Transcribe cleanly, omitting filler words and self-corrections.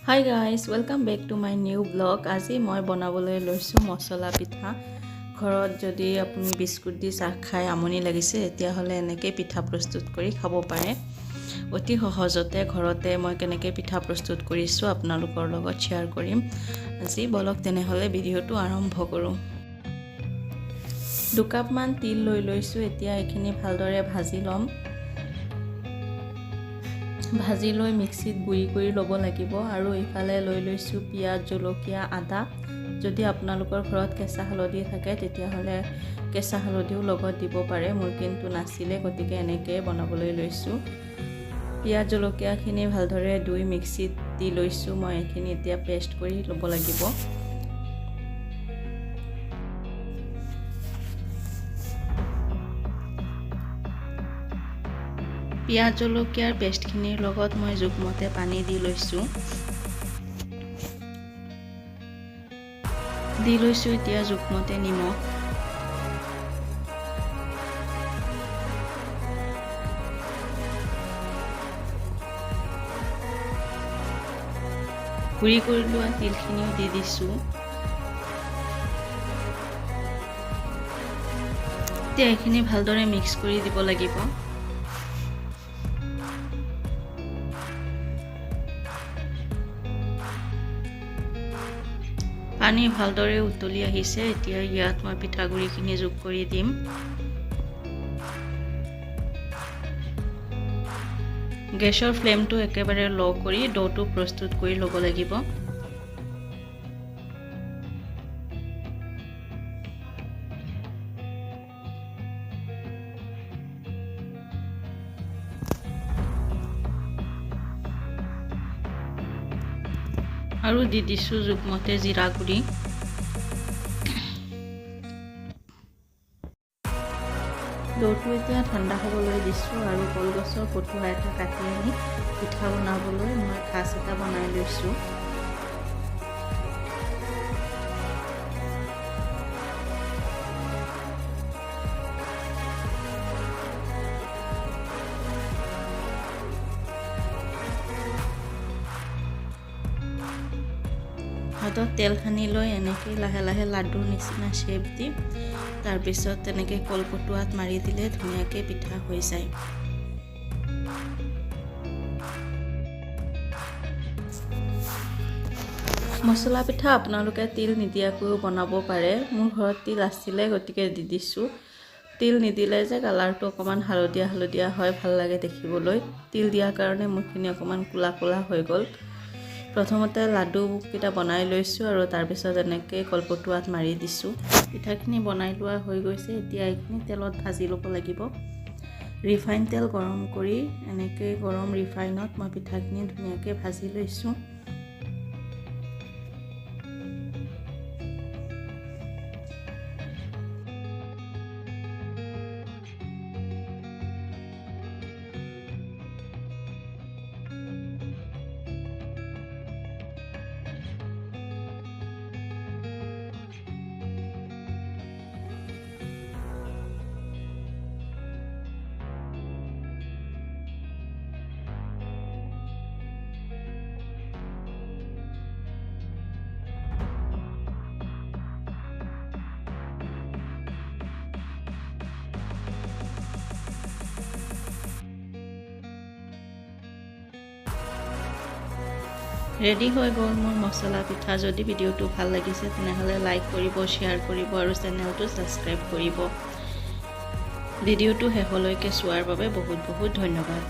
Hi guys, welcome back to my new vlog. আজি মই বনাবলৈ লৈছো মছলা পিঠা। ঘৰত যদি আপুনি বিস্কুট দি চাহ খাই আমনি লাগিছে এতিয়া হলে এনেকৈ পিঠা প্ৰস্তুত কৰি খাব পাৰে। অতি সহজতে ঘৰতে মই কেনেকৈ পিঠা প্ৰস্তুত কৰিছো আপোনালোকৰ লগত শেয়াৰ কৰিম। আজি বলক তেনেহলে ভিডিওটো আৰম্ভ কৰো। 2 কাপ মান তিল লৈ লৈছো। এতিয়া এখিনি ভালদৰে ভাজি লম। ভাজি লৈ মিক্সিত গুড়ি কৰি ল'ব লাগিব আৰু ইফালে লৈ লৈছো পিয়াজ জলকীয়া আদা। যদি আপোনালোকৰ ঘৰত কেঁচা হালধি থাকে তেতিয়া হলে কেঁচা হালধিও লগত দিব পাৰে। মোৰ কিন্তু নাছিলে গতিকে এনেকৈ বনাবলৈ লৈছো। পিয়াজ জলকীয়াখিনি ভালদৰে ধুই মিক্সিত দি লৈছো। মই এখিনি এতিয়া পেষ্ট কৰি ল'ব লাগিব। পিয়াজ জলকীয়াৰ পেষ্টখিনিৰ লগত মই জোখমতে পানী দি লৈছো। এতিয়া জোখমতে নিমখ। গুড়ি কৰি লোৱা তিলখিনিও দি দিছো। এতিয়া এইখিনি ভালদৰে মিক্স কৰি দিব লাগিব। পানী ভালদৰে উতলি আহিছে। এতিয়া ইয়াত মই পিঠাগুড়িখিনি যোগ কৰি দিম। গেছৰ ফ্লেমটো একেবাৰে লো কৰি ডোটো প্ৰস্তুত কৰি ল'ব লাগিব। আৰু দি দিছো জোখমতে জিৰা গুড়ি। ডোটো এতিয়া ঠাণ্ডা হ'বলৈ দিছো আৰু কলগছৰ পটুৱা এটা কাটি আনি পিঠা বনাবলৈ মই খাচ এটা বনাই লৈছো। হাতত তেল সানি লৈ এনেকৈ লাহে লাহে লাডুৰ নিচিনা শেপ দি তাৰ পিছত তেনেকৈ কলপটুৱাত মাৰি দিলে ধুনীয়াকৈ পিঠা হৈ যায়। মছলা পিঠা আপোনালোকে তিল নিদিয়াকৈও বনাব পাৰে। মোৰ ঘৰত তিল আছিলে গতিকে দি দিছো। তিল নিদিলে যে কালাৰটো অকমান হালধীয়া হয়, ভাল লাগে দেখিবলৈ। তিল দিয়াৰ কাৰণে মোৰখিনি অকমান কোলা কোলা হৈ গ'ল। প্ৰথমতে লাডু কিটা বনাই লৈছো আৰু তাৰ পিছত এনেকৈ কলপটুৱাত মাৰি দিছো। পিঠাখিনি বনাই লোৱা হৈ গৈছে। এতিয়া এইখিনি তেলত ভাজি ল'ব লাগিব। ৰিফাইন তেল গৰম কৰি এনেকৈ গৰম ৰিফাইনত মই পিঠাখিনি ধুনীয়াকৈ ভাজি লৈছো। ৰেডি হৈ গ'ল মোৰ মছলা পিঠা। যদি ভিডিওটো ভাল লাগিছে তেনেহলে লাইক কৰিব, শ্বেয়াৰ কৰিব আৰু চেনেলটো সাবস্ক্ৰাইব কৰিব। ভিডিওটো শেষলৈকে চোৱাৰ বাবে বহুত বহুত ধন্যবাদ।